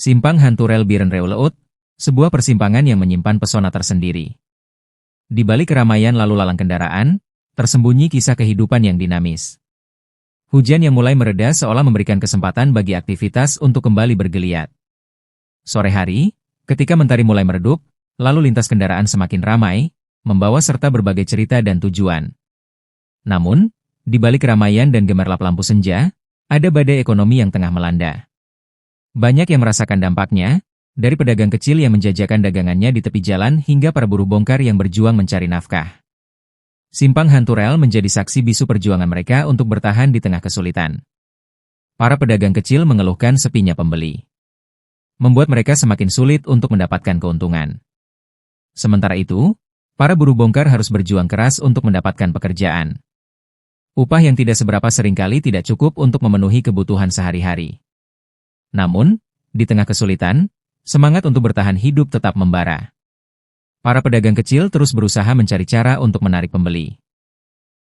Simpang Hantu Rel Biren Reuleut, sebuah persimpangan yang menyimpan pesona tersendiri. Di balik keramaian lalu lalang kendaraan, tersembunyi kisah kehidupan yang dinamis. Hujan yang mulai mereda seolah memberikan kesempatan bagi aktivitas untuk kembali bergeliat. Sore hari, ketika mentari mulai meredup, lalu lintas kendaraan semakin ramai, membawa serta berbagai cerita dan tujuan. Namun, di balik keramaian dan gemerlap lampu senja, ada badai ekonomi yang tengah melanda. Banyak yang merasakan dampaknya, dari pedagang kecil yang menjajakan dagangannya di tepi jalan hingga para buruh bongkar yang berjuang mencari nafkah. Simpang Hantu Rel menjadi saksi bisu perjuangan mereka untuk bertahan di tengah kesulitan. Para pedagang kecil mengeluhkan sepinya pembeli, membuat mereka semakin sulit untuk mendapatkan keuntungan. Sementara itu, para buruh bongkar harus berjuang keras untuk mendapatkan pekerjaan. Upah yang tidak seberapa seringkali tidak cukup untuk memenuhi kebutuhan sehari-hari. Namun, di tengah kesulitan, semangat untuk bertahan hidup tetap membara. Para pedagang kecil terus berusaha mencari cara untuk menarik pembeli.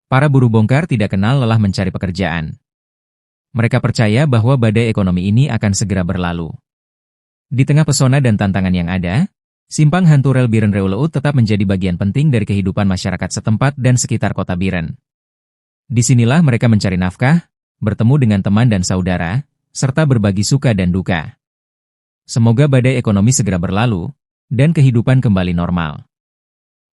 Para buruh bongkar tidak kenal lelah mencari pekerjaan. Mereka percaya bahwa badai ekonomi ini akan segera berlalu. Di tengah pesona dan tantangan yang ada, Simpang Hantu Rel Biren Reuleut tetap menjadi bagian penting dari kehidupan masyarakat setempat dan sekitar kota Biren. Disinilah mereka mencari nafkah, bertemu dengan teman dan saudara, serta berbagi suka dan duka. Semoga badai ekonomi segera berlalu, dan kehidupan kembali normal.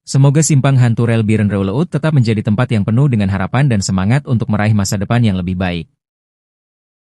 Semoga Simpang Hantu Rel Biren Reuleut tetap menjadi tempat yang penuh dengan harapan dan semangat untuk meraih masa depan yang lebih baik.